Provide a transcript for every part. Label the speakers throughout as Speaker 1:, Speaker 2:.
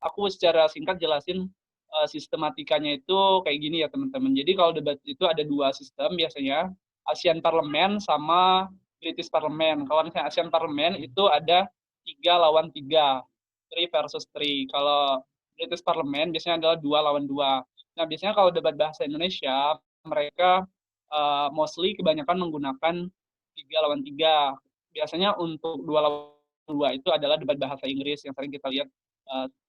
Speaker 1: aku secara singkat jelasin sistematikanya itu kayak gini ya teman-teman. Jadi kalau debat itu ada dua sistem biasanya, ASEAN Parlemen sama British Parlemen. Kalau misalnya ASEAN Parlemen itu ada 3 lawan 3, 3 versus 3. Kalau British Parlemen biasanya adalah 2 lawan 2. Nah biasanya kalau debat bahasa Indonesia mereka mostly kebanyakan menggunakan 3 lawan 3. Biasanya untuk 2 lawan 2 itu adalah debat bahasa Inggris yang sering kita lihat,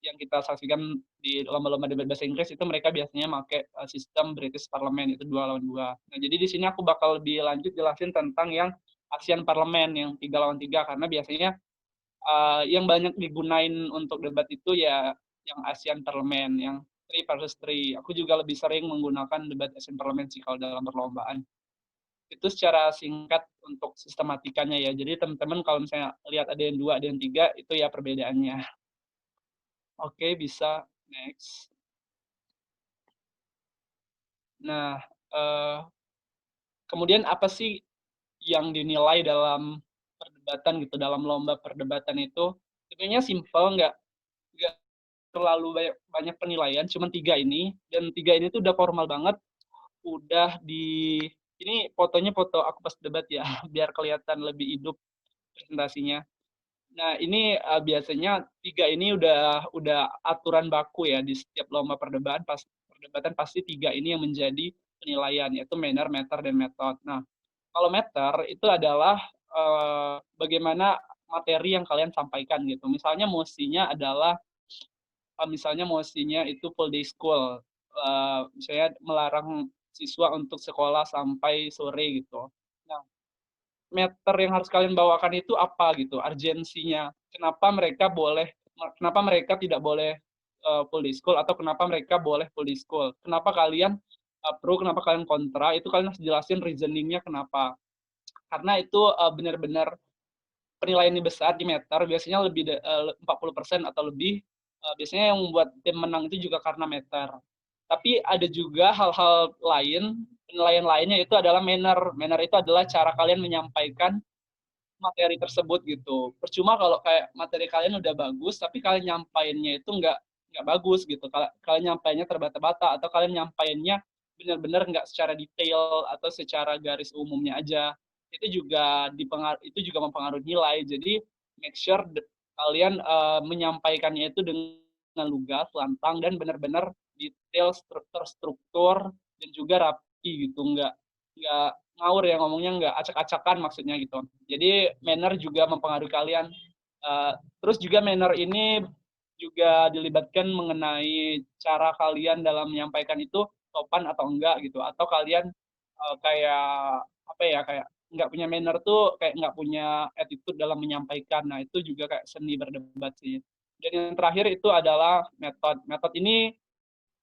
Speaker 1: yang kita saksikan di lomba-lomba debat bahasa Inggris itu mereka biasanya pakai sistem British Parliament itu 2 lawan 2. Nah jadi di sini aku bakal lebih lanjut jelasin tentang yang ASEAN Parliament yang 3 lawan 3 karena biasanya yang banyak digunain untuk debat itu ya yang ASEAN Parliament yang 3 versus 3. Aku juga lebih sering menggunakan debat ASEAN Parliament sih kalau dalam perlombaan. Itu secara singkat untuk sistematikanya ya. Jadi teman-teman kalau misalnya lihat ada yang 2, ada yang 3, itu ya perbedaannya. Oke, bisa next. Nah, kemudian apa sih yang dinilai dalam perdebatan gitu, dalam lomba perdebatan itu? Sebenarnya simpel, nggak terlalu banyak banyak penilaian, cuma 3 ini, dan 3 ini tuh udah formal banget, udah di ini fotonya foto aku pas debat ya, biar kelihatan lebih hidup presentasinya. Nah, ini, biasanya 3 ini udah aturan baku ya di setiap lomba perdebatan pasti 3 ini yang menjadi penilaian, yaitu manner, matter, dan method. Nah, kalau matter itu adalah, bagaimana materi yang kalian sampaikan gitu. Misalnya mosinya itu full day school, misalnya melarang siswa untuk sekolah sampai sore gitu. Nah, meter yang harus kalian bawakan itu apa gitu, urgensinya. Kenapa mereka tidak boleh full day school atau kenapa mereka boleh full day school. Kenapa kalian pro, kenapa kalian kontra, itu kalian harus jelasin reasoningnya kenapa. Karena itu benar-benar penilaiannya besar di meter, biasanya lebih 40% atau lebih, biasanya yang membuat tim menang itu juga karena meter. Tapi ada juga hal-hal lain, penilaian lainnya itu adalah manner. Manner itu adalah cara kalian menyampaikan materi tersebut gitu. Percuma kalau kayak materi kalian udah bagus, tapi kalian nyampainnya itu nggak bagus gitu. Kalian nyampainnya terbata-bata atau kalian nyampainnya benar-benar nggak secara detail atau secara garis umumnya aja. Itu juga mempengaruhi nilai. Jadi make sure kalian menyampaikannya itu dengan lugas, lantang dan benar-benar detail, terstruktur dan juga rapi gitu. Nggak ngawur ya ngomongnya, nggak acak-acakan maksudnya gitu. Jadi manner juga mempengaruhi kalian. Terus juga manner ini juga dilibatkan mengenai cara kalian dalam menyampaikan itu sopan atau enggak gitu, atau kalian kayak apa ya, kayak nggak punya manner tuh kayak nggak punya attitude dalam menyampaikan. Nah itu juga kayak seni berdebat sih. Dan yang terakhir itu adalah metode. Metode ini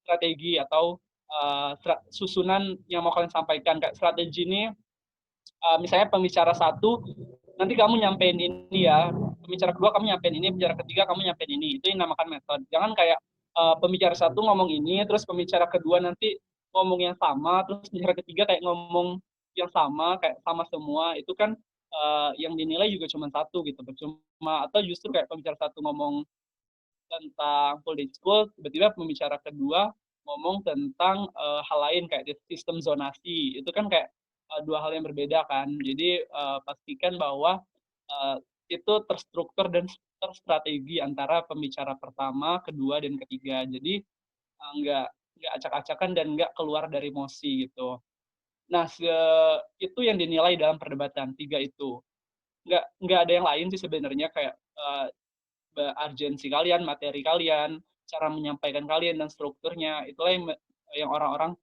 Speaker 1: strategi atau susunan yang mau kalian sampaikan. Kayak strategi ini, misalnya pembicara satu, nanti kamu nyampein ini ya, pembicara kedua kamu nyampein ini, pembicara ketiga kamu nyampein ini, itu yang dinamakan metode. Jangan kayak pembicara satu ngomong ini, terus pembicara kedua nanti ngomong yang sama, terus pembicara ketiga kayak ngomong yang sama, kayak sama semua, itu kan yang dinilai juga cuma satu gitu, cuma atau justru kayak pembicara satu ngomong tentang full day school, tiba-tiba pembicara kedua ngomong tentang hal lain kayak sistem zonasi. Itu kan kayak dua hal yang berbeda kan. Jadi pastikan bahwa uh, itu terstruktur dan terstrategi antara pembicara pertama, kedua, dan ketiga. Jadi nggak acak-acakan dan nggak keluar dari emosi gitu. Nah, itu yang dinilai dalam perdebatan, 3 itu. Nggak ada yang lain sih sebenarnya kayak urgensi kalian, materi kalian, cara menyampaikan kalian dan strukturnya. Itulah yang orang-orang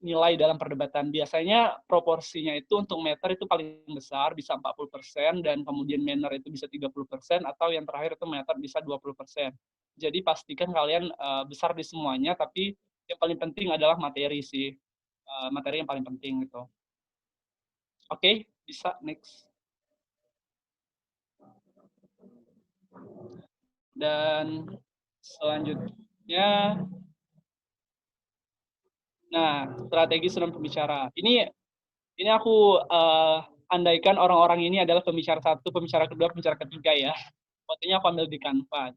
Speaker 1: nilai dalam perdebatan. Biasanya proporsinya itu untuk meter itu paling besar, bisa 40%, dan kemudian manner itu bisa 30%, atau yang terakhir itu meter bisa 20%. Jadi pastikan kalian besar di semuanya, tapi yang paling penting adalah materi sih. Materi yang paling penting gitu. Oke, bisa next. Dan selanjutnya, nah, strategi susunan pembicara. Ini aku andaikan orang-orang ini adalah pembicara satu, pembicara kedua, pembicara ketiga ya. Fotonya aku ambil di Canva.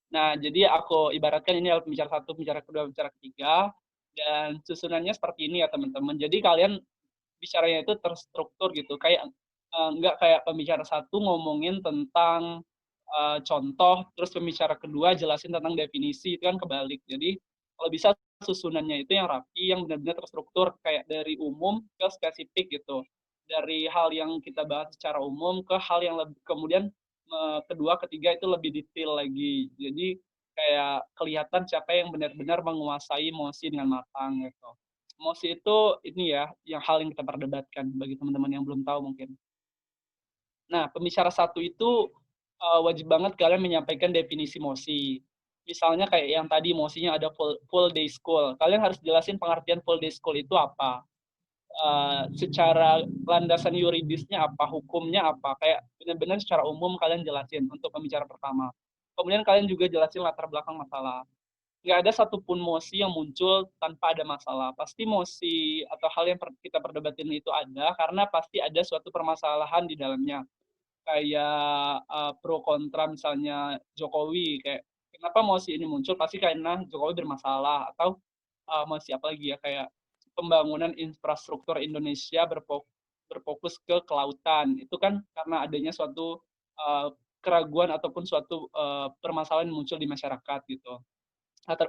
Speaker 1: Nah, jadi aku ibaratkan ini adalah pembicara satu, pembicara kedua, pembicara ketiga, dan susunannya seperti ini ya teman-teman. Jadi kalian bicaranya itu terstruktur gitu, kayak nggak kayak pembicara satu ngomongin tentang contoh, terus pembicara kedua jelasin tentang definisi, itu kan kebalik. Jadi kalau bisa susunannya itu yang rapi, yang benar-benar terstruktur, kayak dari umum ke spesifik gitu. Dari hal yang kita bahas secara umum ke hal yang lebih, kemudian kedua, ketiga itu lebih detail lagi. Jadi kayak kelihatan siapa yang benar-benar menguasai emosi dengan matang gitu. Emosi itu ini ya, yang hal yang kita perdebatkan bagi teman-teman yang belum tahu mungkin. Nah, pembicara satu itu wajib banget kalian menyampaikan definisi emosi. Misalnya kayak yang tadi emosinya ada full day school. Kalian harus jelasin pengertian full day school itu apa. Secara landasan yuridisnya apa, hukumnya apa, kayak benar-benar secara umum kalian jelasin untuk pembicara pertama. Kemudian kalian juga jelasin latar belakang masalah. Nggak ada satupun mosi yang muncul tanpa ada masalah. Pasti mosi atau hal yang kita perdebatin itu ada karena pasti ada suatu permasalahan di dalamnya. Kayak pro kontra misalnya Jokowi, kayak kenapa mosi ini muncul pasti karena Jokowi bermasalah, atau mosi apa lagi ya, kayak pembangunan infrastruktur Indonesia berfokus ke kelautan. Itu kan karena adanya suatu keraguan ataupun suatu permasalahan yang muncul di masyarakat gitu. Latar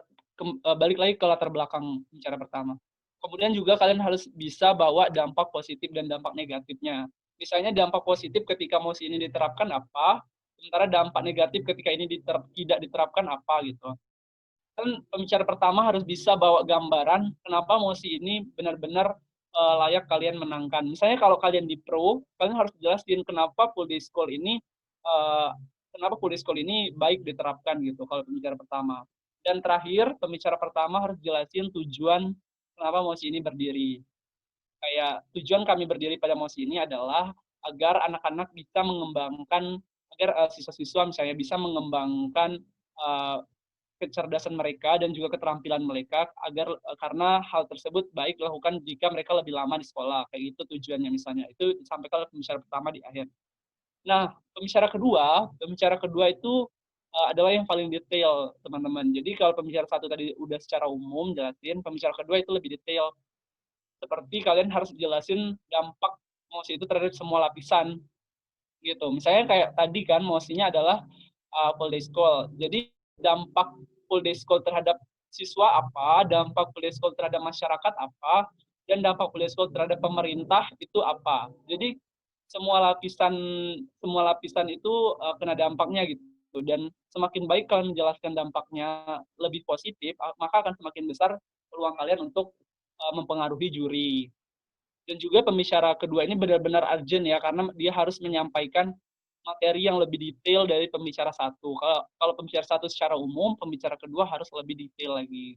Speaker 1: balik lagi ke latar belakang bicara pertama. Kemudian juga kalian harus bisa bawa dampak positif dan dampak negatifnya. Misalnya dampak positif ketika mosi ini diterapkan apa, sementara dampak negatif ketika ini tidak diterapkan apa gitu. Kan pembicara pertama harus bisa bawa gambaran kenapa mosi ini benar-benar layak kalian menangkan. Misalnya kalau kalian di pro, kalian harus jelasin kenapa full day school ini uh, kenapa full day school ini baik diterapkan gitu kalau pembicara pertama. Dan terakhir, pembicara pertama harus jelasin tujuan kenapa mosi ini berdiri. Kayak tujuan kami berdiri pada mosi ini adalah agar anak-anak bisa mengembangkan, agar siswa-siswa misalnya bisa mengembangkan uh, kecerdasan mereka dan juga keterampilan mereka, agar karena hal tersebut baik dilakukan jika mereka lebih lama di sekolah, kayak gitu tujuannya misalnya. Itu disampaikan oleh pembicara pertama di akhir. Nah, pembicara kedua itu adalah yang paling detail, teman-teman. Jadi kalau pembicara satu tadi udah secara umum jelasin, pembicara kedua itu lebih detail. Seperti kalian harus jelasin dampak emosi itu terhadap semua lapisan gitu. Misalnya kayak tadi kan emosinya adalah full day school. Jadi dampak full day school terhadap siswa apa, dampak full day school terhadap masyarakat apa, dan dampak full day school terhadap pemerintah itu apa. Jadi semua lapisan itu kena dampaknya gitu. Dan semakin baik kalian menjelaskan dampaknya lebih positif, maka akan semakin besar peluang kalian untuk mempengaruhi juri. Dan juga pembicara kedua ini benar-benar urgent ya, karena dia harus menyampaikan materi yang lebih detail dari pembicara satu. Kalau pembicara satu secara umum, pembicara kedua harus lebih detail lagi.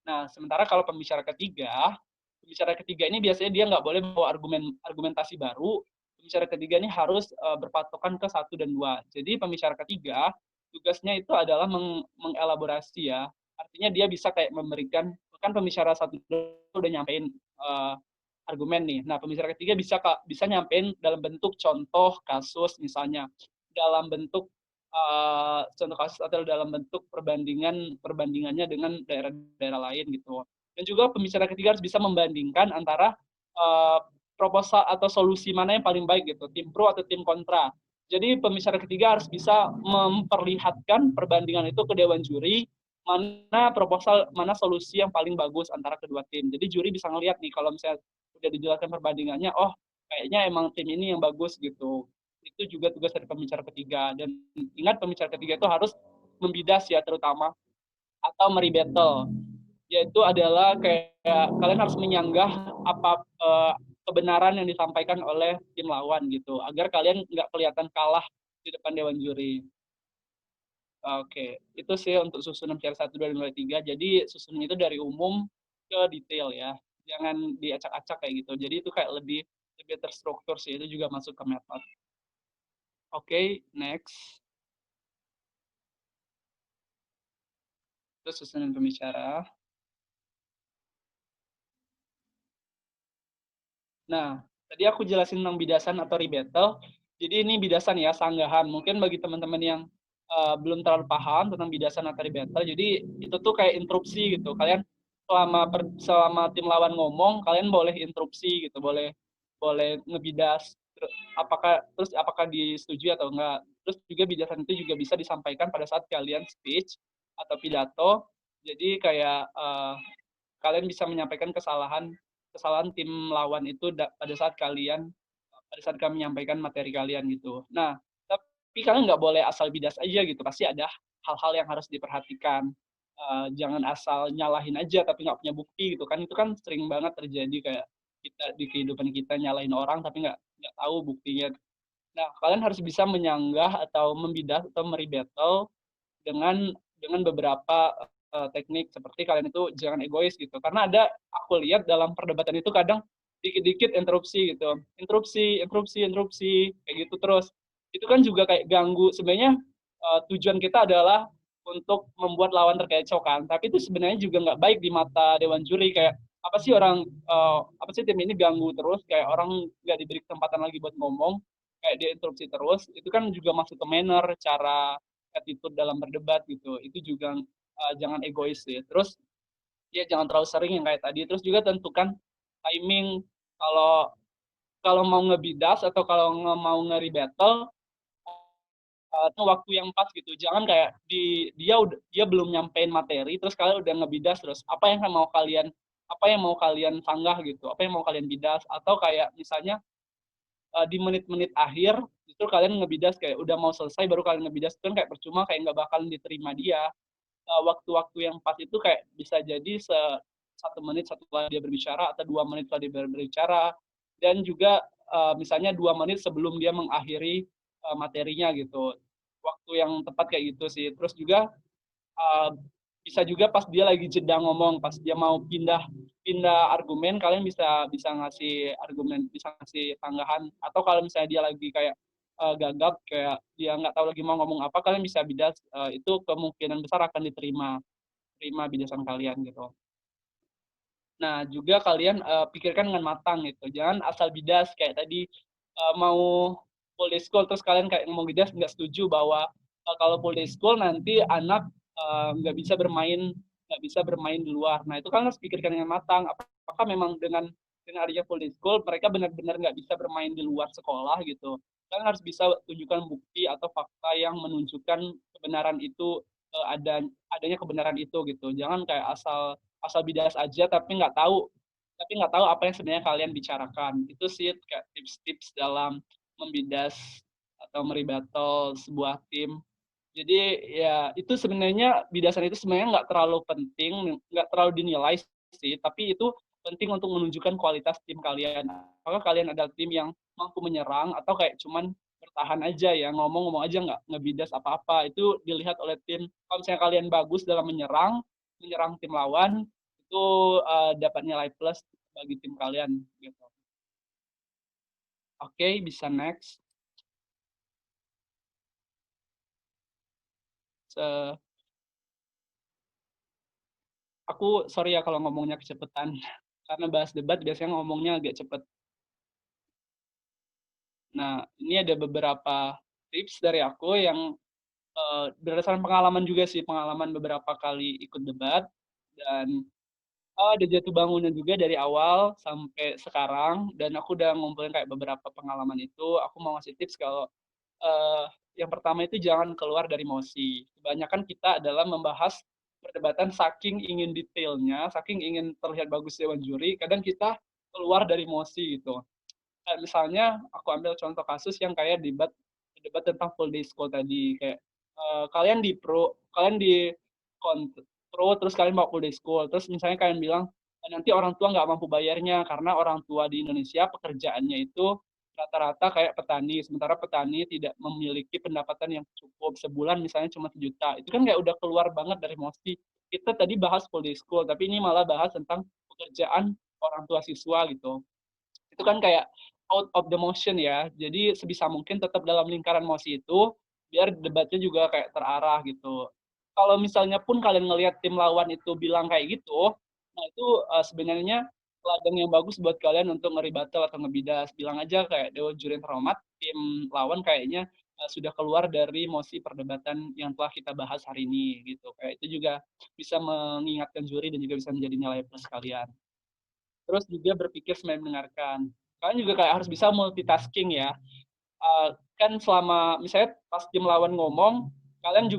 Speaker 1: Nah, sementara kalau pembicara ketiga ini biasanya dia nggak boleh bawa argumentasi baru. Pembicara ketiga ini harus berpatokan ke satu dan dua. Jadi pembicara ketiga tugasnya itu adalah mengelaborasi ya. Artinya dia bisa kayak memberikan, kan pembicara satu udah nyampein argumen nih. Nah, pembicara ketiga bisa nyampein dalam bentuk contoh kasus misalnya, dalam bentuk contoh kasus atau dalam bentuk perbandingannya dengan daerah-daerah lain gitu. Dan juga pembicara ketiga harus bisa membandingkan antara proposal atau solusi mana yang paling baik gitu, tim pro atau tim kontra. Jadi pembicara ketiga harus bisa memperlihatkan perbandingan itu ke dewan juri, mana proposal, mana solusi yang paling bagus antara kedua tim. Jadi juri bisa ngelihat nih kalau misalnya udah dijelaskan perbandingannya, oh kayaknya emang tim ini yang bagus gitu. Itu juga tugas dari pembicara ketiga. Dan ingat, pembicara ketiga itu harus membidas ya, terutama, atau merebattle, yaitu adalah kayak kalian harus menyanggah apa kebenaran yang disampaikan oleh tim lawan gitu, agar kalian nggak kelihatan kalah di depan dewan juri. Oke, itu sih untuk susunan PR 1, 2, dan 3. Jadi susunannya itu dari umum ke detail ya. Jangan diacak-acak kayak gitu. Jadi itu kayak lebih lebih terstruktur sih. Itu juga masuk ke metode. Oke, next. Terus susunan pembicara. Nah, tadi aku jelasin tentang bidasan atau rebuttal. Jadi ini bidasan ya, sanggahan. Mungkin bagi teman-teman yang belum terlalu paham tentang bidasan atau battle, jadi itu tuh kayak interupsi gitu. Kalian selama tim lawan ngomong, kalian boleh interupsi gitu, boleh boleh ngebidas. Apakah disetujui atau enggak. Terus juga bidasan itu juga bisa disampaikan pada saat kalian speech atau pidato. Jadi kayak kalian bisa menyampaikan kesalahan kesalahan tim lawan itu pada saat kami menyampaikan materi kalian gitu. Nah, tapi kalian nggak boleh asal bidas aja gitu. Pasti ada hal-hal yang harus diperhatikan. Jangan asal nyalahin aja tapi nggak punya bukti gitu kan. Itu kan sering banget terjadi kayak kita di kehidupan kita nyalahin orang tapi nggak tahu buktinya. Nah, kalian harus bisa menyanggah atau membidas atau merebuttal dengan beberapa teknik seperti kalian itu jangan egois gitu. Karena aku lihat dalam perdebatan itu kadang dikit-dikit interupsi gitu. Interupsi, interupsi, interupsi kayak gitu terus. Itu kan juga kayak ganggu sebenarnya tujuan kita adalah untuk membuat lawan terkecoh kan. Tapi itu sebenarnya juga nggak baik di mata dewan juri kayak apa sih tim ini ganggu terus kayak orang nggak diberi kesempatan lagi buat ngomong kayak dia interupsi terus itu kan juga masuk ke manner cara attitude dalam berdebat gitu. Itu juga jangan egois ya. Terus ya jangan terlalu sering yang kayak tadi. Terus juga tentukan timing kalau kalau mau ngebidas atau kalau mau nge-rebuttal itu waktu yang pas gitu. Jangan kayak dia belum nyampein materi terus kalian udah ngebidas terus apa yang mau kalian sanggah gitu. Apa yang mau kalian bidas atau kayak misalnya di menit-menit akhir justru kalian ngebidas kayak udah mau selesai baru kalian ngebidas itu kan kayak percuma kayak nggak bakalan diterima dia. Waktu-waktu yang pas itu kayak bisa jadi 1 menit setelah dia berbicara atau 2 menit setelah dia berbicara dan juga misalnya 2 menit sebelum dia mengakhiri materinya gitu waktu yang tepat kayak gitu sih terus juga uh, bisa juga pas dia lagi jeda ngomong pas dia mau pindah pindah argumen kalian bisa bisa ngasih argumen bisa ngasih tanggahan atau kalau misalnya dia lagi kayak gagap kayak dia nggak tahu lagi mau ngomong apa kalian bisa bidas itu kemungkinan besar akan terima bidasan kalian gitu. Nah juga kalian pikirkan dengan matang gitu jangan asal bidas kayak tadi mau full day school terus kalian kayak ngomong bidas nggak setuju bahwa kalau full day school nanti anak nggak bisa bermain di luar. Nah itu kan harus pikirkan dengan matang. Apakah memang dengan adanya full day school mereka benar-benar nggak bisa bermain di luar sekolah gitu? Kalian harus bisa tunjukkan bukti atau fakta yang menunjukkan kebenaran itu adanya kebenaran itu gitu. Jangan kayak asal asal bidas aja tapi nggak tahu apa yang sebenarnya kalian bicarakan. Itu sih kayak tips-tips dalam membidas atau merebattle sebuah tim. Jadi ya itu sebenarnya bidasan itu sebenarnya nggak terlalu penting, nggak terlalu dinilai sih, tapi itu penting untuk menunjukkan kualitas tim kalian. Apakah kalian adalah tim yang mampu menyerang atau kayak cuman bertahan aja ya, ngomong-ngomong aja nggak ngebidas apa-apa. Itu dilihat oleh tim. Kalau misalnya kalian bagus dalam menyerang tim lawan, itu dapat nilai plus bagi tim kalian gitu. Oke, bisa next. Se aku sorry ya kalau ngomongnya kecepatan. Karena bahas debat biasanya ngomongnya agak cepet. Nah, ini ada beberapa tips dari aku yang berdasarkan pengalaman juga sih, pengalaman beberapa kali ikut debat dan ada jatuh bangunnya juga dari awal sampai sekarang dan aku udah ngumpulin kayak beberapa pengalaman itu. Aku mau ngasih tips kalau eee, yang pertama itu jangan keluar dari emosi. Kebanyakan kita adalah membahas perdebatan saking ingin detailnya, saking ingin terlihat bagus dewan juri, kadang kita keluar dari emosi gitu. Kayak misalnya aku ambil contoh kasus yang kayak debat tentang full day school tadi, kayak, kalian di pro terus kalian mau full day school, terus misalnya kalian bilang, nanti orang tua nggak mampu bayarnya karena orang tua di Indonesia pekerjaannya itu rata-rata kayak petani, sementara petani tidak memiliki pendapatan yang cukup, sebulan misalnya cuma 1 juta. Itu kan kayak udah keluar banget dari emosi. Kita tadi bahas full day school, tapi ini malah bahas tentang pekerjaan orang tua siswa gitu. Itu kan kayak out of the motion ya. Jadi sebisa mungkin tetap dalam lingkaran emosi itu, biar debatnya juga kayak terarah gitu. Kalau misalnya pun kalian ngelihat tim lawan itu bilang kayak gitu, nah itu sebenarnya ladang yang bagus buat kalian untuk nge atau ngebidas. Bilang aja kayak Dewa Juri yang terhormat, tim lawan kayaknya sudah keluar dari mosi perdebatan yang telah kita bahas hari ini gitu. Kayak itu juga bisa mengingatkan juri dan juga bisa menjadi nilai plus kalian. Terus juga berpikir sambil mendengarkan. Kalian juga kayak harus bisa multitasking ya. Kan selama misalnya pas tim lawan ngomong, kalian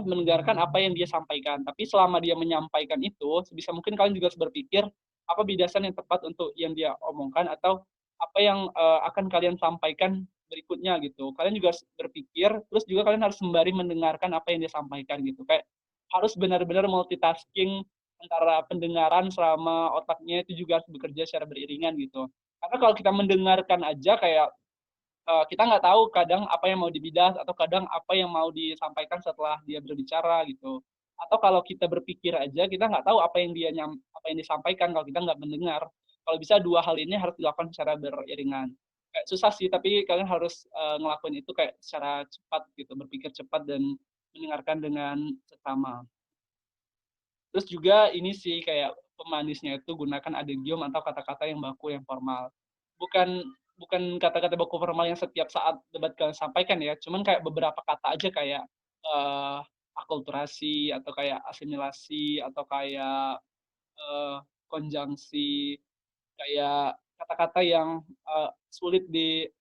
Speaker 1: mendengarkan apa yang dia sampaikan. Tapi selama dia menyampaikan itu, sebisa mungkin kalian juga harus berpikir apa bidasan yang tepat untuk yang dia omongkan atau apa yang akan kalian sampaikan berikutnya gitu. Kalian juga harus berpikir, terus juga kalian harus sembari mendengarkan apa yang dia sampaikan gitu. Kayak harus benar-benar multitasking antara pendengaran selama otaknya itu juga harus bekerja secara beriringan gitu. Karena kalau kita mendengarkan aja kayak kita nggak tahu kadang apa yang mau dibidas atau kadang apa yang mau disampaikan setelah dia berbicara gitu. Atau kalau kita berpikir aja kita nggak tahu apa yang disampaikan kalau kita nggak mendengar. Kalau bisa dua hal ini harus dilakukan secara beriringan. Kayak susah sih tapi kalian harus ngelakuin itu kayak secara cepat gitu, berpikir cepat dan mendengarkan dengan seksama. Terus juga ini sih kayak pemanisnya itu gunakan adegium atau kata-kata yang baku yang formal. Bukan bukan kata-kata baku formal yang setiap saat debat kalian sampaikan ya, cuman kayak beberapa kata aja kayak eh, akulturasi atau kayak asimilasi atau kayak eh, konjungsi, kayak kata-kata yang sulit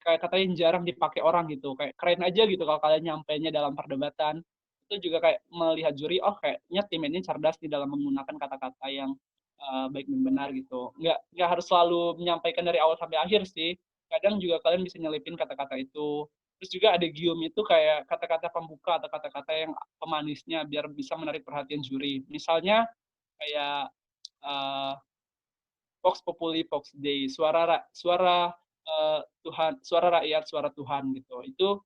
Speaker 1: kayak kata yang jarang dipakai orang gitu. Kayak keren aja gitu kalau kalian nyampainya dalam perdebatan. Itu juga kayak melihat juri, oh kayaknya tim ini cerdas di dalam menggunakan kata-kata yang baik dan benar gitu. Nggak harus selalu menyampaikan dari awal sampai akhir sih. Kadang juga kalian bisa nyelipin kata-kata itu. Terus juga ada gium itu kayak kata-kata pembuka atau kata-kata yang pemanisnya biar bisa menarik perhatian juri. Misalnya kayak uh, Vox Populi, Vox Dei, Tuhan, suara rakyat, suara Tuhan gitu. Itu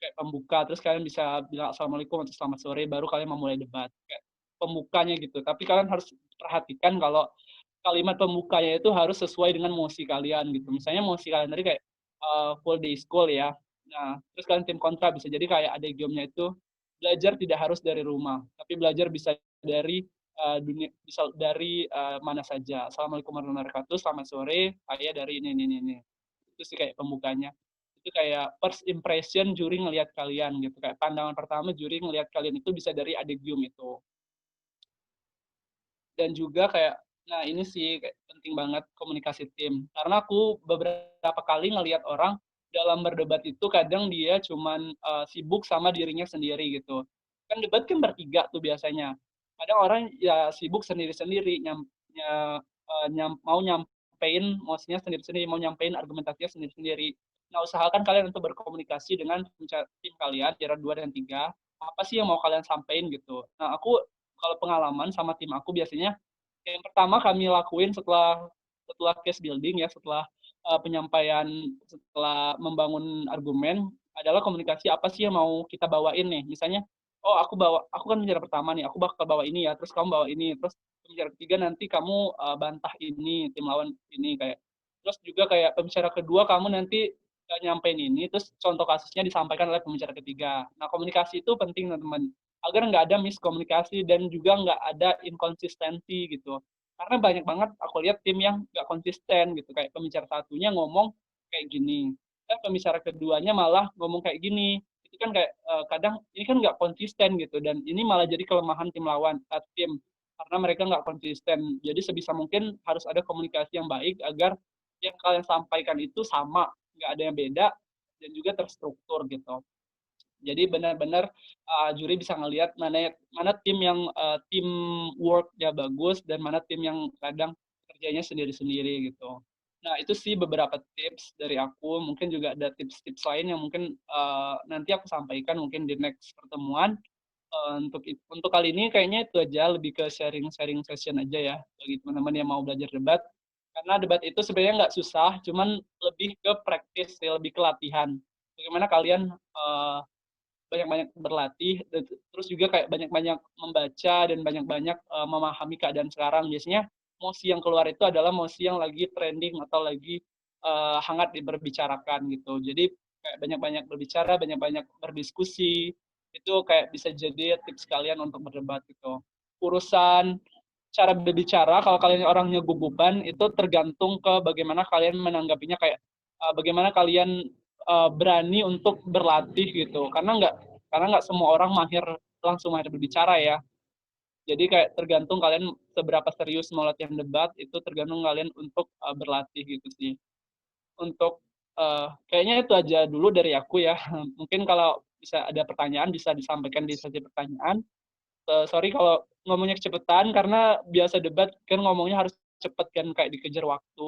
Speaker 1: kayak pembuka, terus kalian bisa bilang assalamualaikum atau selamat sore, baru kalian memulai debat. Kayak pembukanya gitu. Tapi kalian harus perhatikan kalau kalimat pembukanya itu harus sesuai dengan mosi kalian gitu. Misalnya mosi kalian tadi kayak full day school ya. Nah, terus kalian tim kontra bisa jadi kayak ada idiomnya itu belajar tidak harus dari rumah, tapi belajar bisa dari bisa dari mana saja. Assalamualaikum warahmatullahi wabarakatuh, selamat sore, saya dari ini. Itu sih kayak pembukanya. Itu kayak first impression juri ngelihat kalian gitu. Kayak pandangan pertama juri ngelihat kalian itu bisa dari adegium itu. Dan juga kayak nah ini sih kayak penting banget komunikasi tim karena aku beberapa kali ngelihat orang dalam berdebat itu kadang dia cuman sibuk sama dirinya sendiri gitu. Kan debat kan bertiga tuh biasanya, kadang orang ya sibuk sendiri-sendiri mau nyampein maksudnya sendiri-sendiri, mau nyampein argumentasinya sendiri-sendiri. Nah, usahakan kalian untuk berkomunikasi dengan tim kalian, jarak 2 dan 3. Apa sih yang mau kalian sampaikan gitu. Nah, aku kalau pengalaman sama tim aku biasanya yang pertama kami lakuin setelah setelah case building ya, setelah membangun argumen adalah komunikasi apa sih yang mau kita bawain nih. Misalnya, oh aku kan pembicara pertama nih, aku bakal bawa ini ya, terus kamu bawa ini, terus pembicara ketiga nanti kamu bantah ini, tim lawan ini kayak. Terus juga kayak pembicara kedua kamu nanti nyampein ini, terus contoh kasusnya disampaikan oleh pembicara ketiga. Nah, komunikasi itu penting teman-teman agar nggak ada miskomunikasi dan juga nggak ada inkonsistensi gitu. Karena banyak banget aku lihat tim yang nggak konsisten gitu, kayak pembicara satunya ngomong kayak gini, pembicara keduanya malah ngomong kayak gini. Itu kan kayak kadang ini kan nggak konsisten gitu, dan ini malah jadi kelemahan tim lawan, tim karena mereka nggak konsisten. Jadi sebisa mungkin harus ada komunikasi yang baik agar yang kalian sampaikan itu sama, nggak ada yang beda dan juga terstruktur gitu. Jadi benar-benar juri bisa ngelihat mana mana tim yang tim work-nya bagus dan mana tim yang kadang kerjanya sendiri-sendiri gitu. Nah, itu sih beberapa tips dari aku. Mungkin juga ada tips-tips lain yang mungkin nanti aku sampaikan mungkin di next pertemuan. Untuk kali ini kayaknya itu aja, lebih ke sharing-sharing session aja ya bagi teman-teman yang mau belajar debat. Karena debat itu sebenarnya nggak susah, cuman lebih ke praktis, lebih ke latihan. Bagaimana kalian banyak-banyak berlatih, terus juga kayak banyak-banyak membaca dan banyak-banyak memahami keadaan sekarang. Biasanya mosi yang keluar itu adalah mosi yang lagi trending atau lagi hangat diberbicarakan gitu. Jadi kayak banyak-banyak berbicara, banyak-banyak berdiskusi, itu kayak bisa jadi tips kalian untuk berdebat gitu. Urusan cara berbicara, kalau kalian orangnya gugupan, itu tergantung ke bagaimana kalian menanggapinya, kayak bagaimana kalian berani untuk berlatih gitu, karena nggak semua orang langsung mahir berbicara ya. Jadi kayak tergantung kalian seberapa serius mau latihan debat, itu tergantung kalian untuk berlatih gitu sih. Untuk kayaknya itu aja dulu dari aku ya. Mungkin kalau bisa ada pertanyaan bisa disampaikan di sesi pertanyaan. Sorry kalau ngomongnya kecepatan karena biasa debat kan ngomongnya harus cepet kan, kayak dikejar waktu,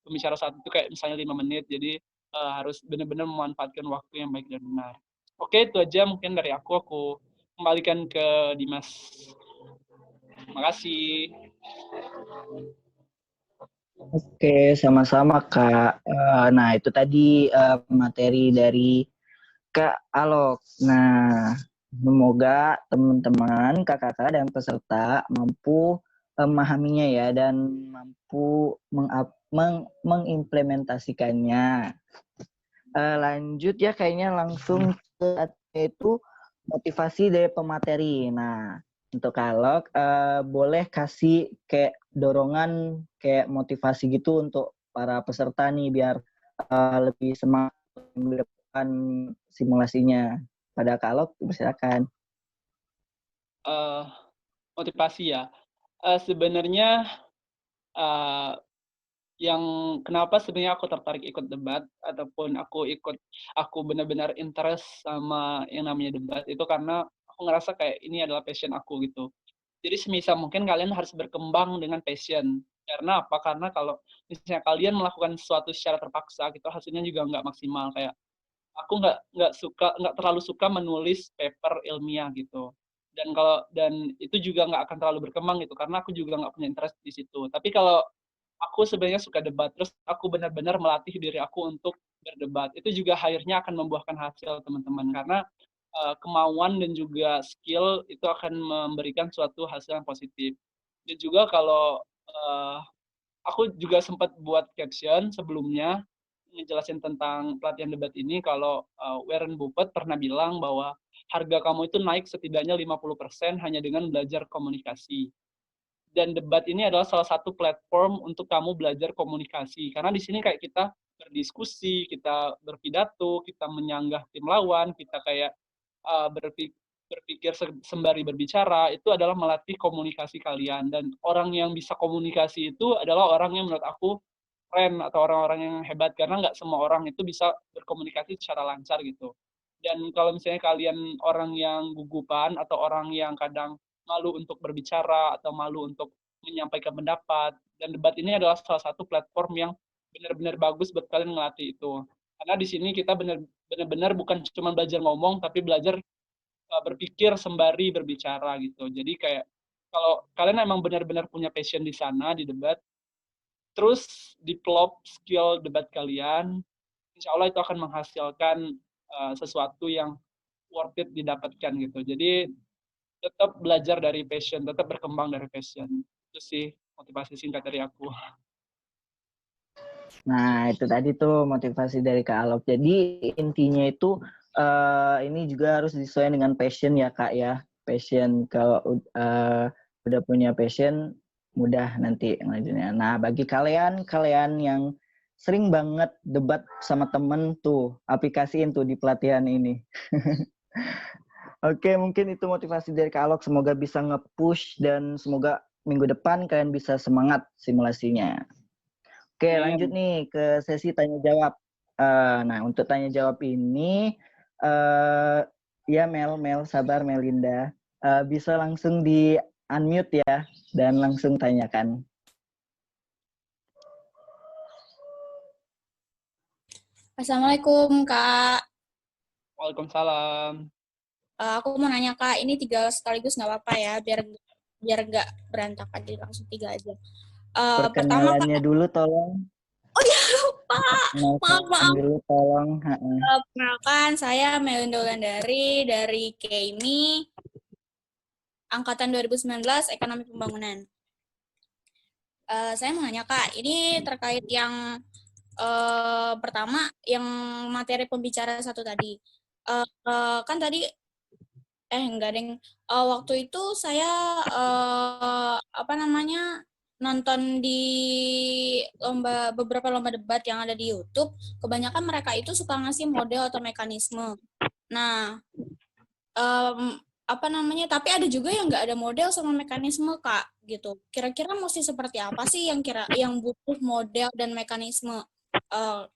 Speaker 1: pembicara satu itu kayak misalnya 5 menit, jadi harus benar-benar memanfaatkan waktu yang baik dan benar. Oke, itu aja mungkin dari aku kembalikan ke Dimas. Makasih.
Speaker 2: Oke, sama-sama Kak. Nah, itu tadi materi dari Kak Alok. Nah, semoga teman-teman, kakak-kakak dan peserta mampu memahaminya ya dan mampu mengimplementasikannya. Lanjut ya, kayaknya langsung ke itu motivasi dari pemateri. Nah, untuk Alok, boleh kasih kayak dorongan, kayak motivasi gitu untuk para peserta nih biar lebih semangat minggu depan simulasinya. Pada Kak Alok, silakan.
Speaker 1: Motivasi ya. Sebenarnya yang kenapa sebenarnya aku tertarik ikut debat ataupun aku benar-benar interest sama yang namanya debat itu karena aku ngerasa kayak ini adalah passion aku gitu. Jadi semisal mungkin kalian harus berkembang dengan passion. Karena apa? Karena kalau misalnya kalian melakukan sesuatu secara terpaksa gitu hasilnya juga nggak maksimal. Kayak aku nggak terlalu suka menulis paper ilmiah gitu. Dan itu juga nggak akan terlalu berkembang gitu karena aku juga nggak punya interest di situ. Tapi kalau aku sebenarnya suka debat, terus aku benar-benar melatih diri aku untuk berdebat. Itu juga akhirnya akan membuahkan hasil, teman-teman. Karena kemauan dan juga skill itu akan memberikan suatu hasil yang positif. Dan juga kalau aku juga sempat buat caption sebelumnya ngejelasin tentang pelatihan debat ini kalau Warren Buffett pernah bilang bahwa harga kamu itu naik setidaknya 50% hanya dengan belajar komunikasi. Dan debat ini adalah salah satu platform untuk kamu belajar komunikasi. Karena di sini kayak kita berdiskusi, kita berpidato, kita menyanggah tim lawan, kita kayak berpikir sembari berbicara, itu adalah melatih komunikasi kalian. Dan orang yang bisa komunikasi itu adalah orang yang menurut aku keren atau orang-orang yang hebat, karena nggak semua orang itu bisa berkomunikasi secara lancar gitu. Dan kalau misalnya kalian orang yang gugupan atau orang yang kadang malu untuk berbicara atau malu untuk menyampaikan pendapat, dan debat ini adalah salah satu platform yang benar-benar bagus buat kalian ngelatih itu. Karena di sini kita benar-benar bukan cuma belajar ngomong, tapi belajar berpikir sembari berbicara gitu. Jadi kayak kalau kalian emang benar-benar punya passion di sana di debat, terus develop skill debat kalian, insya Allah itu akan menghasilkan sesuatu yang worth it didapatkan gitu. Jadi tetap belajar dari passion, tetap berkembang dari passion. Itu sih motivasi singkat dari aku.
Speaker 2: Nah, itu tadi tuh motivasi dari Kak Alok. Jadi intinya itu ini juga harus disesuaikan dengan passion ya Kak ya. Passion, kalau udah punya passion, mudah nanti lanjutnya. Nah, bagi kalian yang sering banget debat sama temen tuh, aplikasiin tuh di pelatihan ini. Oke, mungkin itu motivasi dari Kak Alok. Semoga bisa nge-push dan semoga minggu depan kalian bisa semangat simulasinya. Oke, lanjut
Speaker 1: Amin.
Speaker 2: nih ke sesi tanya jawab. Nah, untuk tanya jawab ini, ya Mel, sabar Melinda. Bisa langsung di unmute ya, dan langsung tanyakan.
Speaker 3: Assalamualaikum Kak.
Speaker 1: Waalaikumsalam.
Speaker 3: Aku mau nanya Kak, ini 3 sekaligus nggak apa-apa ya, biar nggak berantakan, jadi langsung 3 aja. Pertama Kak,
Speaker 2: Perkenalannya dulu tolong.
Speaker 3: oh ya lupa, maaf.
Speaker 2: Dulu tolong.
Speaker 3: Perkenalkan, saya Melinda Wulandari dari KEIMI, Angkatan 2019, Ekonomi Pembangunan. Saya mau nanya Kak, ini terkait yang pertama, yang materi pembicara satu tadi. Kan tadi enggak deng. Waktu itu saya nonton di beberapa lomba debat yang ada di YouTube, kebanyakan mereka itu suka ngasih model atau mekanisme. Nah, tapi ada juga yang nggak ada model sama mekanisme, Kak, gitu. Kira-kira mesti seperti apa sih yang butuh model dan mekanisme?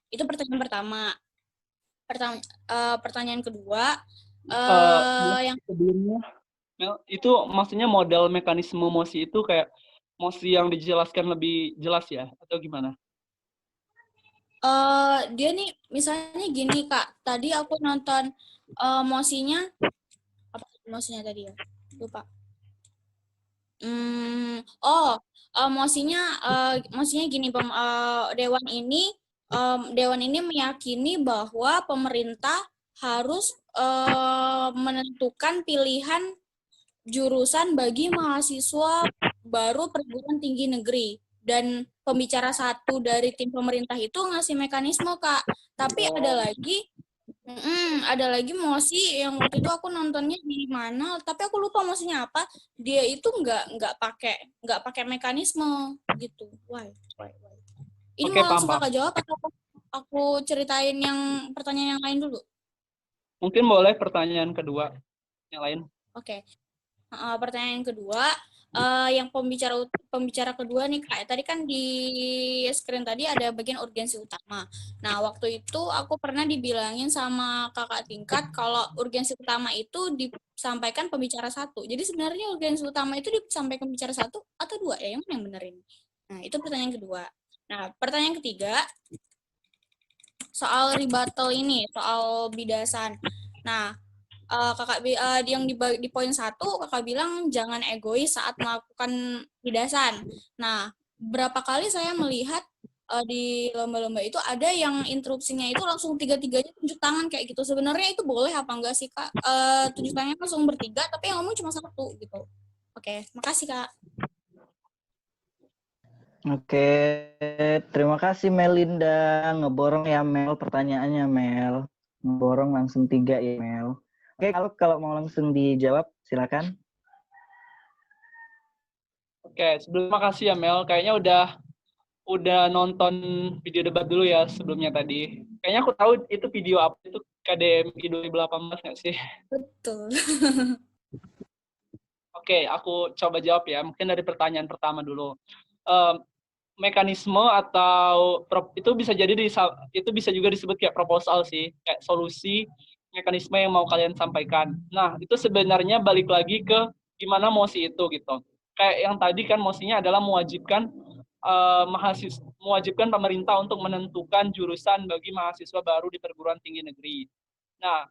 Speaker 3: Itu pertanyaan pertama. Pertanyaan kedua, yang
Speaker 1: Sebelumnya, Mel, itu maksudnya model mekanisme mosi itu kayak mosi yang dijelaskan lebih jelas ya, atau gimana?
Speaker 3: dia nih misalnya gini, Kak. Tadi aku nonton mosinya apa mosinya tadi ya? Lupa. Mosinya gini, Dewan ini meyakini bahwa pemerintah harus menentukan pilihan jurusan bagi mahasiswa baru perguruan tinggi negeri. Dan pembicara satu dari tim pemerintah itu ngasih mekanisme, Kak. Tapi ada lagi mosi yang waktu itu aku nontonnya di mana, tapi aku lupa mosinya apa. Dia itu nggak pakai mekanisme gitu. Why? Ini
Speaker 1: Oke,
Speaker 3: mau langsung
Speaker 1: paham.
Speaker 3: Kakak jawab atau aku ceritain yang pertanyaan yang lain dulu?
Speaker 1: Mungkin boleh pertanyaan kedua yang lain.
Speaker 3: Oke. Pertanyaan kedua, yang pembicara kedua nih, Kak. Tadi kan di screen tadi ada bagian urgensi utama. Nah, waktu itu aku pernah dibilangin sama kakak tingkat kalau urgensi utama itu disampaikan pembicara satu. Jadi sebenarnya urgensi utama itu disampaikan pembicara satu atau dua ya? Yang mana yang benerin? Nah, itu pertanyaan kedua. Nah, pertanyaan ketiga, soal rebuttal ini, soal bidasan. Nah, di poin 1 kakak bilang jangan egois saat melakukan bidasan. Nah, berapa kali saya melihat di lomba-lomba itu ada yang interupsinya itu langsung tiga-tiganya tunjuk tangan kayak gitu. Sebenarnya itu boleh apa enggak sih, Kak? Tunjuk tangannya langsung bertiga tapi yang ngomong cuma satu gitu. Oke, makasih, Kak.
Speaker 2: Oke, terima kasih Melinda. Ngeborong ya Mel pertanyaannya Mel. Ngeborong langsung 3 ya Mel. Oke, kalau mau langsung dijawab silakan.
Speaker 1: Oke, terima kasih ya Mel. Kayaknya udah nonton video debat dulu ya sebelumnya tadi. Kayaknya aku tahu itu video apa itu KDMI 2018 nggak sih?
Speaker 3: Betul.
Speaker 1: Oke, aku coba jawab ya. Mungkin dari pertanyaan pertama dulu. Mekanisme atau itu bisa juga disebut kayak proposal sih, kayak solusi mekanisme yang mau kalian sampaikan. Nah, itu sebenarnya balik lagi ke gimana mosi itu gitu. Kayak yang tadi kan mosinya adalah mewajibkan pemerintah untuk menentukan jurusan bagi mahasiswa baru di perguruan tinggi negeri. Nah,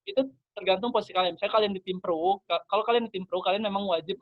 Speaker 1: itu tergantung posisi kalian. Misalnya kalian di tim pro, kalau kalian di tim pro, kalian memang wajib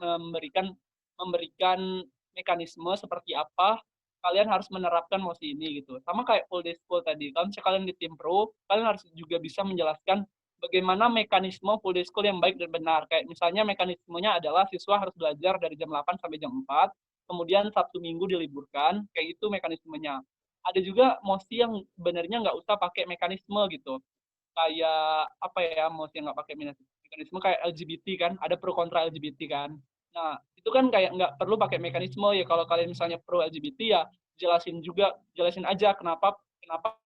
Speaker 1: memberikan mekanisme seperti apa kalian harus menerapkan mosi ini gitu. Sama kayak full day school tadi. Kalau misalnya kalian di tim pro, kalian harus juga bisa menjelaskan bagaimana mekanisme full day school yang baik dan benar. Kayak misalnya mekanismenya adalah siswa harus belajar dari jam 8 sampai jam 4, kemudian Sabtu Minggu diliburkan, kayak itu mekanismenya. Ada juga mosi yang sebenarnya nggak usah pakai mekanisme gitu. Kayak apa ya, mosi yang nggak pakai mekanisme kayak LGBT kan, ada pro kontra LGBT kan. Nah, itu kan kayak nggak perlu pakai mekanisme ya. Kalau kalian misalnya pro LGBT ya jelasin aja kenapa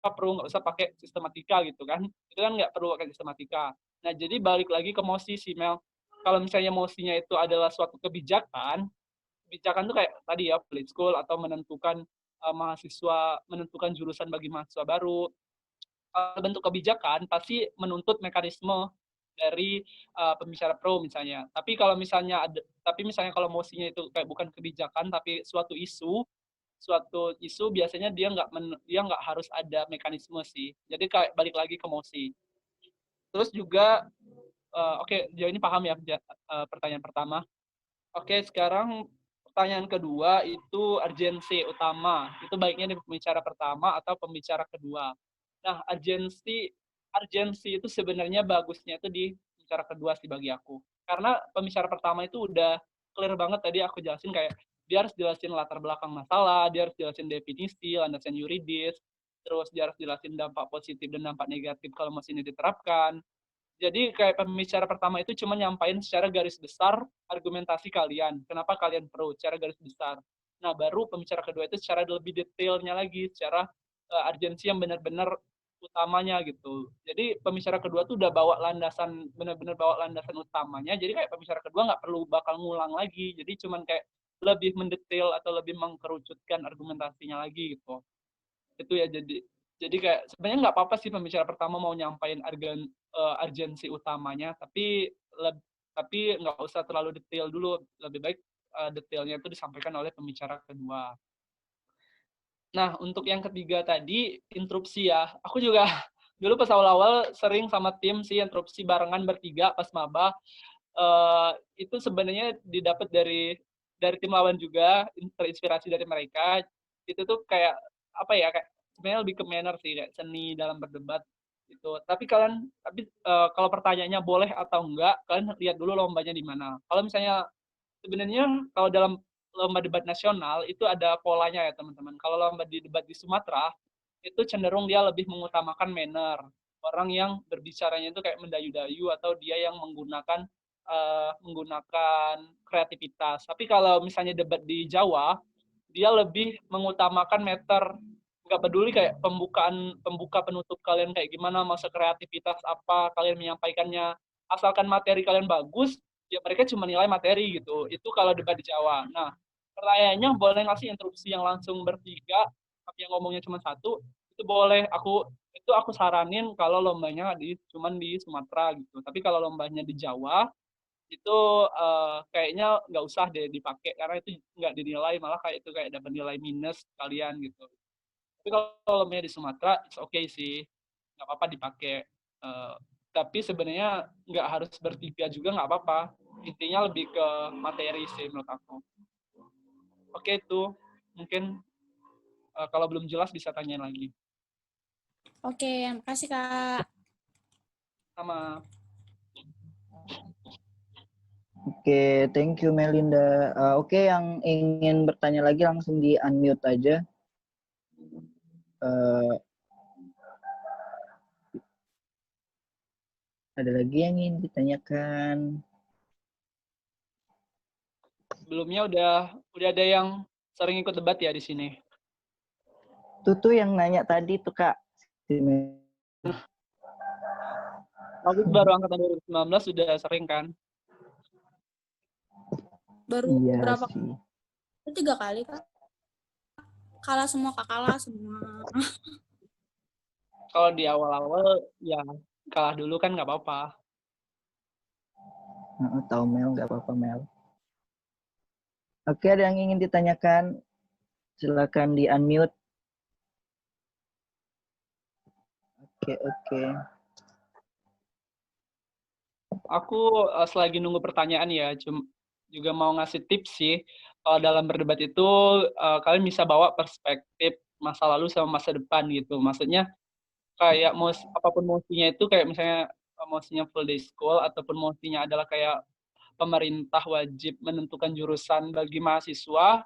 Speaker 1: pro nggak usah pakai sistematika gitu kan. Itu kan nggak perlu pakai sistematika. Nah, jadi balik lagi ke mosi sih Mel. Kalau misalnya mosinya itu adalah suatu kebijakan tuh kayak tadi ya, split school atau menentukan jurusan bagi mahasiswa baru. Bentuk kebijakan pasti menuntut mekanisme dari pembicara pro misalnya. Tapi misalnya kalau mosinya itu kayak bukan kebijakan tapi suatu isu biasanya dia nggak harus ada mekanisme sih. Jadi kayak balik lagi ke mosi. Terus juga oke, jauh ini paham ya pertanyaan pertama. Oke, sekarang pertanyaan kedua itu urgensi utama. Itu baiknya di pembicara pertama atau pembicara kedua. Nah, urgensi itu sebenarnya bagusnya itu di pembicara kedua sih bagi aku. Karena pembicara pertama itu udah clear banget tadi aku jelasin kayak dia harus jelasin latar belakang masalah, dia harus jelasin definisi, landasan yuridis, terus dia harus jelasin dampak positif dan dampak negatif kalau mesin ini diterapkan. Jadi kayak pembicara pertama itu cuma nyampain secara garis besar argumentasi kalian, kenapa kalian pro, secara garis besar. Nah, baru pembicara kedua itu secara lebih detailnya lagi, secara urgensi yang benar-benar utamanya gitu. Jadi pembicara kedua tuh udah bawa landasan, benar-benar bawa landasan utamanya. Jadi kayak pembicara kedua nggak perlu bakal ngulang lagi. Jadi cuman kayak lebih mendetail atau lebih mengkerucutkan argumentasinya lagi gitu. Itu ya, jadi kayak sebenarnya nggak apa-apa sih pembicara pertama mau nyampain urgensi utamanya, tapi nggak usah terlalu detail dulu. Lebih baik detailnya itu disampaikan oleh pembicara kedua. Nah, untuk yang ketiga tadi, interupsi ya. Aku juga dulu pas awal-awal sering sama tim sih interupsi barengan bertiga pas maba. Itu sebenarnya didapat dari tim lawan juga, terinspirasi dari mereka. Itu tuh kayak apa ya, kayak sebenarnya lebih ke manner sih, kayak seni dalam berdebat gitu. Tapi kalau pertanyaannya boleh atau enggak, kalian lihat dulu lombanya di mana. Kalau misalnya sebenarnya kalau dalam lomba debat nasional itu ada polanya ya teman-teman. Kalau lomba debat di Sumatera itu cenderung dia lebih mengutamakan manner. Orang yang berbicaranya itu kayak mendayu-dayu atau dia yang menggunakan kreativitas. Tapi kalau misalnya debat di Jawa, dia lebih mengutamakan meter. Nggak peduli kayak pembuka penutup kalian kayak gimana, masa kreativitas apa kalian menyampaikannya. Asalkan materi kalian bagus, ya mereka cuma nilai materi gitu. Itu kalau debat di Jawa. Nah, pertanyaannya boleh nggak sih interupsi yang langsung bertiga, tapi yang ngomongnya cuma satu, itu boleh. Aku saranin kalau lombanya cuman di Sumatera gitu. Tapi kalau lombanya di Jawa, itu kayaknya nggak usah deh dipakai karena itu nggak dinilai, malah kayak itu kayak dapat nilai minus kalian gitu. Tapi kalau lombanya di Sumatera, it's okay sih, nggak apa-apa dipakai. Tapi sebenarnya nggak harus bertiga juga nggak apa-apa. Intinya lebih ke materi sih menurut aku. Oke, itu mungkin kalau belum jelas bisa tanyain lagi.
Speaker 3: Oke, makasih Kak.
Speaker 1: Sama.
Speaker 2: Oke, thank you Melinda. Oke, yang ingin bertanya lagi langsung di unmute aja. Ada lagi yang ingin ditanyakan?
Speaker 1: Sebelumnya udah ada yang sering ikut debat ya di sini.
Speaker 2: Tuh yang nanya tadi tuh Kak.
Speaker 1: Aku baru angkatan 2019 sudah sering kan.
Speaker 3: Baru
Speaker 2: Iya
Speaker 3: berapa?
Speaker 2: sih.
Speaker 3: 3 kali Kak. Kalah semua Kak, kalah semua.
Speaker 1: Kalau di awal-awal ya kalah dulu kan nggak apa-apa.
Speaker 2: Tahu Mel, nggak apa-apa Mel. Oke, ada yang ingin ditanyakan? Silakan di unmute. Oke.
Speaker 1: Aku selagi nunggu pertanyaan ya, juga mau ngasih tips sih. Kalau dalam berdebat itu kalian bisa bawa perspektif masa lalu sama masa depan gitu. Maksudnya kayak apapun mosinya itu kayak misalnya mosinya full day school ataupun mosinya adalah kayak pemerintah wajib menentukan jurusan bagi mahasiswa.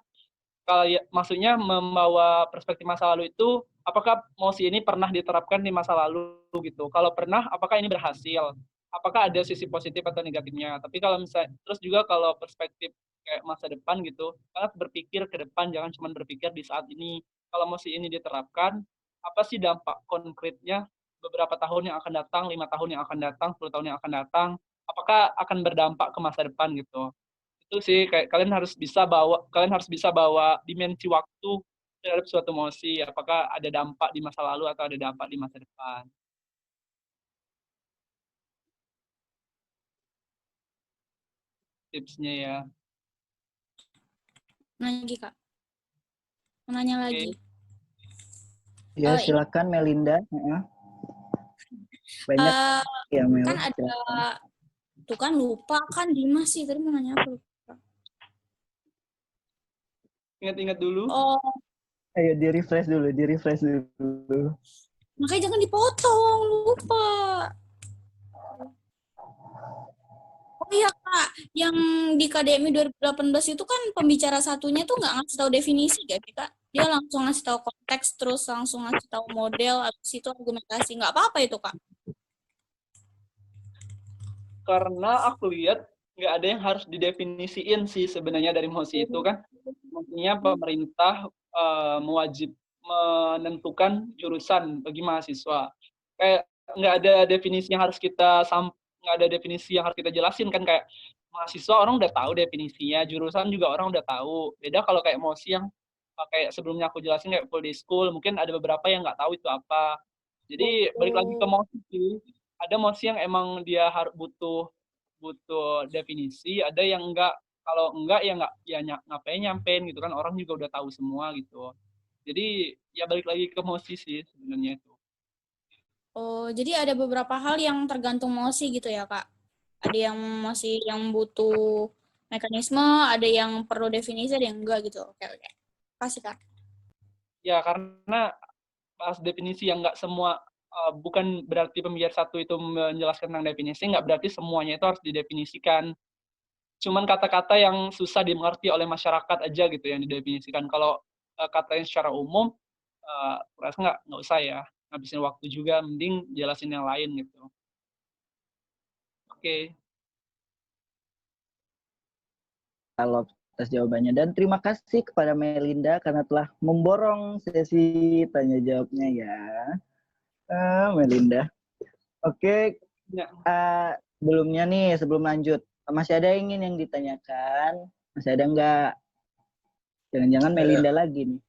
Speaker 1: Kalau maksudnya membawa perspektif masa lalu itu apakah mosi ini pernah diterapkan di masa lalu gitu. Kalau pernah, apakah ini berhasil? Apakah ada sisi positif atau negatifnya? Tapi kalau misalnya terus juga kalau perspektif kayak masa depan gitu, kalian berpikir ke depan, jangan cuma berpikir di saat ini. Kalau mosi ini diterapkan, apa sih dampak konkretnya beberapa tahun yang akan datang, 5 tahun yang akan datang, 10 tahun yang akan datang? Apakah akan berdampak ke masa depan gitu? Itu sih kayak kalian harus bisa bawa dimensi waktu terhadap suatu mosi, apakah ada dampak di masa lalu atau ada dampak di masa depan. Tipsnya ya.
Speaker 3: Nanya lagi Kak. Nanya lagi.
Speaker 2: Ya, silakan Melinda. Banyak ya Mel.
Speaker 3: Kan ada tuh kan lupa kan Dimas sih tadi mau nanya apa?
Speaker 1: Ingat-ingat dulu.
Speaker 3: Oh.
Speaker 2: Ayo di refresh dulu.
Speaker 3: Makanya jangan dipotong, lupa. Oh iya Kak, yang di KDMI 2018 itu kan pembicara satunya tuh nggak ngasih tahu definisi gak sih Kak? Dia langsung ngasih tahu konteks, terus langsung ngasih tahu model, habis itu argumentasi. Nggak apa-apa itu Kak?
Speaker 1: Karena aku lihat nggak ada yang harus didefinisiin sih sebenarnya dari mosi itu kan. nantinya pemerintah menentukan jurusan bagi mahasiswa. Kayak nggak ada definisi yang harus kita jelasin kan, kayak mahasiswa orang udah tahu definisinya, jurusan juga orang udah tahu. Beda kalau kayak MOSI yang kayak sebelumnya aku jelasin kayak full day school, mungkin ada beberapa yang nggak tahu itu apa. Jadi balik lagi ke MOSI sih. Ada MOSI yang emang dia harus butuh butuh definisi, ada yang enggak. Kalau enggak ya enggak, ya ngapain nyampein gitu kan, orang juga udah tahu semua gitu. Jadi ya balik lagi ke MOSI sih sebenarnya itu.
Speaker 3: Oh, jadi ada beberapa hal yang tergantung MOSI gitu ya, Kak? Ada yang masih yang butuh mekanisme, ada yang perlu definisi, ada yang enggak gitu. Oke. Kasih, Kak.
Speaker 1: Ya karena pas definisi yang enggak semua, bukan berarti pembicara satu itu menjelaskan tentang definisi, enggak berarti semuanya itu harus didefinisikan. Cuman kata-kata yang susah dimengerti oleh masyarakat aja gitu yang didefinisikan. Kalau kata yang secara umum, rasa nggak usah ya, ngabisin waktu juga, mending jelasin yang lain gitu. Oke.
Speaker 2: Kalau atas jawabannya, dan terima kasih kepada Melinda karena telah memborong sesi tanya jawabnya ya. Melinda. Oke,
Speaker 1: Ya.
Speaker 2: sebelumnya nih, sebelum lanjut, masih ada yang ingin yang ditanyakan? Masih ada nggak? Jangan-jangan Melinda lagi nih.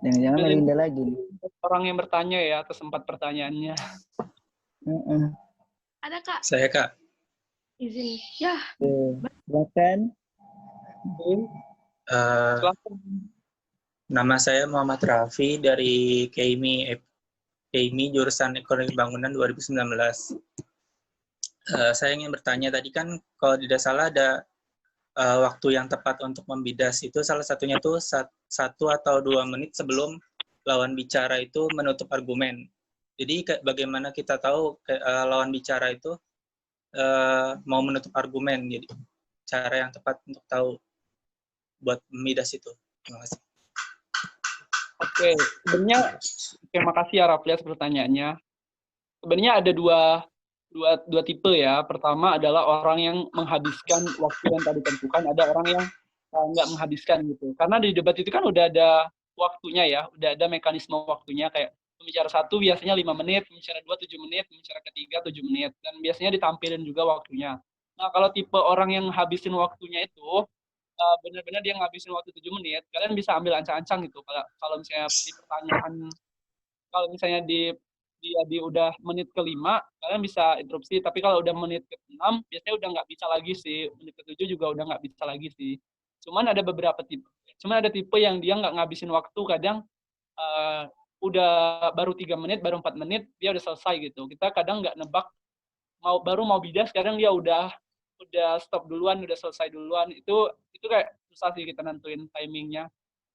Speaker 2: Jangan-jangan Melinda lagi nih.
Speaker 1: Orang yang bertanya ya atas 4 pertanyaannya.
Speaker 4: Ada, Kak.
Speaker 5: Saya, Kak.
Speaker 4: Izin. Ya.
Speaker 2: Silakan.
Speaker 5: Nama saya Muhammad Raffi dari KEIMI jurusan Ekonomi Bangunan 2019. Saya ingin bertanya, tadi kan kalau tidak salah ada waktu yang tepat untuk membidas itu, salah satunya tuh 1 atau 2 menit sebelum lawan bicara itu menutup argumen. Jadi bagaimana kita tahu lawan bicara itu mau menutup argumen, jadi cara yang tepat untuk tahu buat membidas itu. Terima kasih.
Speaker 1: Oke, sebenarnya terima kasih ya Rafli atas pertanyaannya. Sebenarnya ada dua tipe ya. Pertama adalah orang yang menghabiskan waktu yang tadi ditentukan, ada orang yang nggak menghabiskan gitu. Karena di debat itu kan udah ada waktunya ya, udah ada mekanisme waktunya, kayak pembicara 1 biasanya 5 menit, pembicara 2 7 menit, pembicara ketiga 7 menit, dan biasanya ditampilin juga waktunya. Nah, kalau tipe orang yang habisin waktunya itu, benar-benar dia ngabisin waktu 7 menit, kalian bisa ambil ancang-ancang gitu. Kalau misalnya di pertanyaan, kalau misalnya dia di udah menit ke-5, kalian bisa interupsi. Tapi kalau udah menit ke-6, biasanya udah nggak bisa lagi sih. Menit ke-7 juga udah nggak bisa lagi sih. Cuman ada tipe yang dia nggak ngabisin waktu, kadang udah baru 3 menit, baru 4 menit, dia udah selesai gitu. Kita kadang nggak nebak, baru mau bidas, kadang dia udah stop duluan, udah selesai duluan. Itu kayak susah sih kita nentuin timingnya.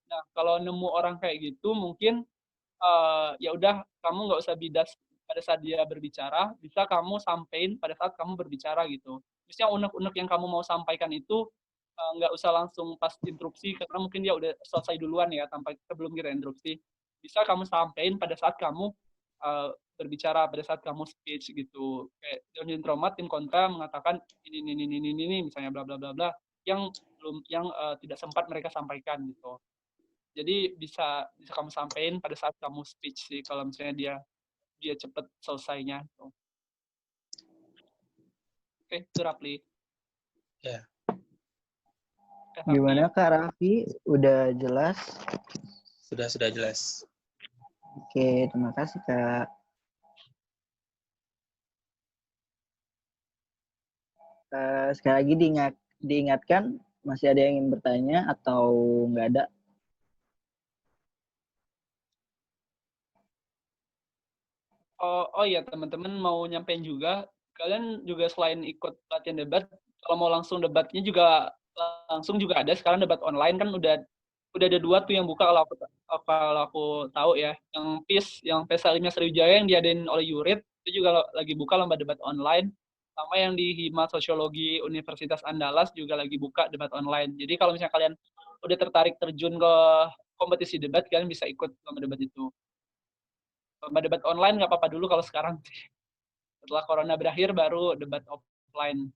Speaker 1: Nah, kalau nemu orang kayak gitu, mungkin ya udah, kamu nggak usah bidas pada saat dia berbicara, bisa kamu sampein pada saat kamu berbicara gitu. Misalnya unek-unek yang kamu mau sampaikan itu nggak usah langsung pas interupsi, karena mungkin dia udah selesai duluan ya, sebelum kita interupsi. Bisa kamu sampein pada saat kamu berbicara, pada saat kamu speech gitu. Kayak John Tromat, tim kontra mengatakan ini misalnya bla bla bla bla, yang tidak sempat mereka sampaikan gitu. Jadi bisa kamu sampaikan pada saat kamu speech sih, kalau misalnya dia cepet selesainya. Oke, itu Rafli.
Speaker 5: Ya.
Speaker 2: Gimana Kak Raffi? Udah jelas?
Speaker 5: Sudah jelas.
Speaker 2: Oke, terima kasih Kak. Sekali lagi diingatkan, masih ada yang ingin bertanya atau nggak ada?
Speaker 1: Oh iya, teman-teman mau nyampein juga, kalian juga selain ikut latihan debat, kalau mau langsung debatnya juga langsung juga ada. Sekarang debat online kan udah ada 2 tuh yang buka, kalau aku tahu ya. Yang PIS, yang P5 Sriwijaya yang diadain oleh Yurid, itu juga lagi buka lomba debat online. Sama yang di Hima Sosiologi Universitas Andalas juga lagi buka debat online. Jadi kalau misalnya kalian udah tertarik terjun ke kompetisi debat, kalian bisa ikut lomba debat itu. Lomba debat online nggak apa-apa dulu kalau sekarang. Setelah corona berakhir baru debat offline.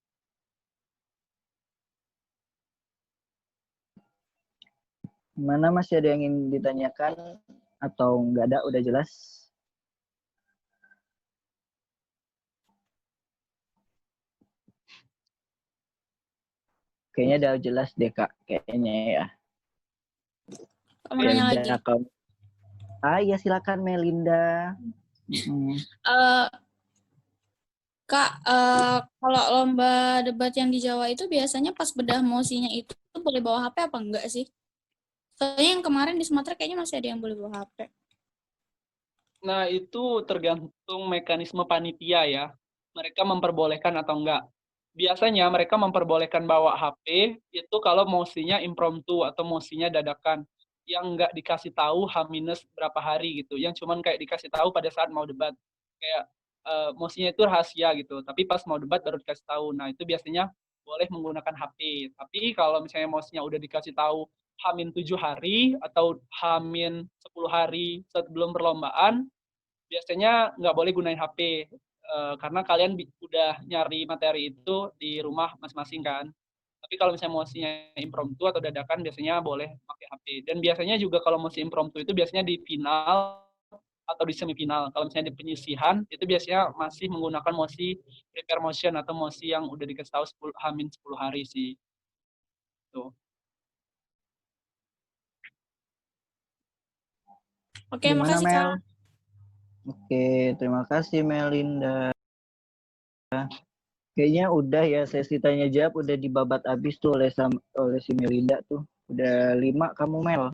Speaker 2: Mana masih ada yang ingin ditanyakan atau nggak ada? Udah jelas? Kayaknya udah jelas deh Kak, kayaknya ya.
Speaker 3: Kamu nanya lagi.
Speaker 2: Udah, kamu. Ya silakan Melinda.
Speaker 3: Eh, Kak, kalau lomba debat yang di Jawa itu biasanya pas bedah mosinya itu boleh bawa HP apa enggak sih? Soalnya yang kemarin di Sumatera kayaknya masih ada yang boleh bawa HP.
Speaker 1: Nah, itu tergantung mekanisme panitia ya. Mereka memperbolehkan atau enggak. Biasanya mereka memperbolehkan bawa HP itu kalau mosinya impromptu atau mosinya dadakan. Yang enggak dikasih tahu H- berapa hari gitu. Yang cuman kayak dikasih tahu pada saat mau debat. Kayak mosinya itu rahasia gitu. Tapi pas mau debat baru dikasih tahu. Nah, itu biasanya boleh menggunakan HP. Tapi kalau misalnya mosinya udah dikasih tahu H-7 hari atau H-10 hari sebelum perlombaan, biasanya nggak boleh gunain HP karena kalian udah nyari materi itu di rumah masing-masing kan. Tapi kalau misalnya mosinya impromptu atau dadakan biasanya boleh pakai HP. Dan biasanya juga kalau mosi impromptu itu biasanya di final atau di semifinal. Kalau misalnya di penyisihan itu biasanya masih menggunakan mosi prepare motion atau mosi yang udah dikasih tahu H-10 hari sih. Tuh.
Speaker 3: Oke,
Speaker 2: Gimana
Speaker 3: makasih
Speaker 2: Mel?
Speaker 3: Kak.
Speaker 2: Oke, terima kasih Melinda. Kayaknya udah ya sesi tanya jawab udah dibabat habis tuh oleh si Melinda tuh. Udah 5 kamu Mel.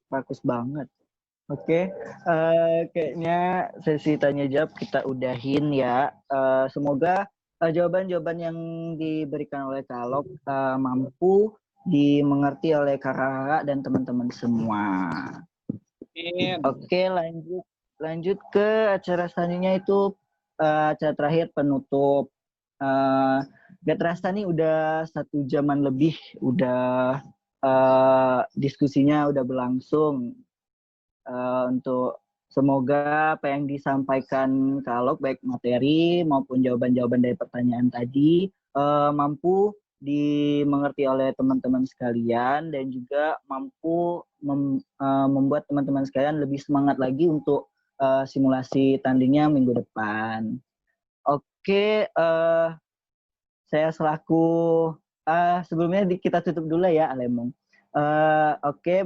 Speaker 2: Bagus banget. Oke, kayaknya sesi tanya jawab kita udahin ya. Semoga jawaban-jawaban yang diberikan oleh Kalok mampu dimengerti oleh kakak dan teman-teman semua. Oke, lanjut ke acara selanjutnya itu acara terakhir penutup. Gak terasa nih udah 1 jaman lebih, udah diskusinya udah berlangsung. Untuk semoga apa yang disampaikan Kalok baik materi maupun jawaban-jawaban dari pertanyaan tadi mampu dimengerti oleh teman-teman sekalian dan juga mampu membuat teman-teman sekalian lebih semangat lagi untuk simulasi tandingnya minggu depan. Oke, saya selaku sebelumnya kita tutup dulu ya Alemong. Oke,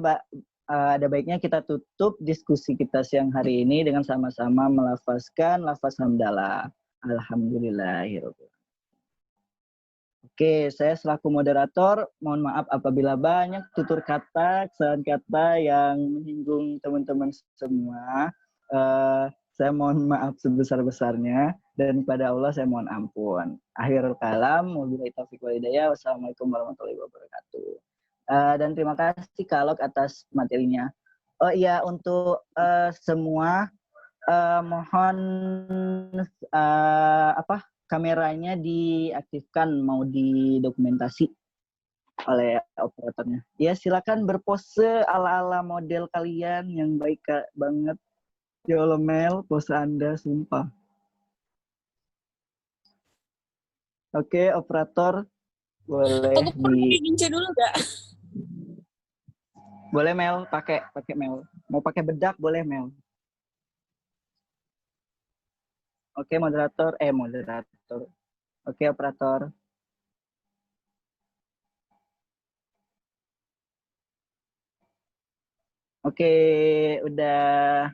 Speaker 2: ada baiknya kita tutup diskusi kita siang hari ini dengan sama-sama melafazkan lafaz hamdalah. Alhamdulillahirobbilalamin. Oke, saya selaku moderator, mohon maaf apabila banyak tutur kata, kesalahan kata yang menyinggung teman-teman semua. Saya mohon maaf sebesar-besarnya dan kepada Allah saya mohon ampun. Akhirul kalam, wabillahi taufiq wal hidayah. Wassalamualaikum warahmatullahi wabarakatuh. Dan terima kasih Kalok atas materinya. Oh iya, untuk semua mohon kameranya diaktifkan, mau didokumentasi oleh operatornya. Ya silakan berpose ala-ala model kalian yang baik banget. Ya Allah Mel, pose Anda sumpah. Oke, operator boleh
Speaker 3: Aku perlu digince dulu gak?
Speaker 2: Boleh Mel, pakai Mel. Mau pakai bedak boleh Mel. Oke, moderator. Oke, operator. Oke, udah.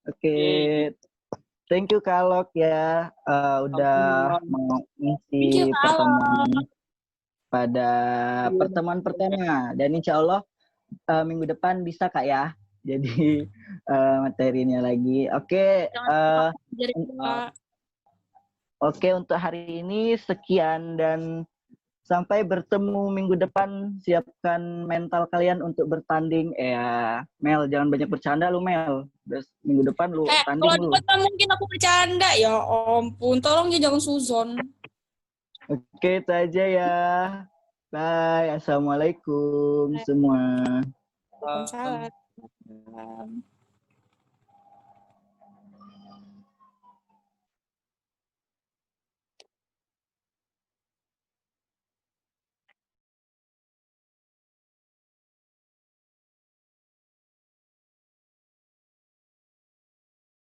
Speaker 2: Oke, thank you Kalok ya. Udah mau ngisi pertemuan pada pertemuan pertama. Dan insya Allah minggu depan bisa Kak ya. Jadi materinya lagi. Oke. Oke, untuk hari ini sekian dan sampai bertemu minggu depan. Siapkan mental kalian untuk bertanding. Mel, jangan banyak bercanda lu Mel. Minggu depan lu tanding
Speaker 3: kalau
Speaker 2: lu.
Speaker 3: debat mungkin aku bercanda. Ya ampun, tolong jangan suzon.
Speaker 2: Oke, itu aja ya. Bye. Assalamualaikum semua.
Speaker 3: Waalaikumsalam.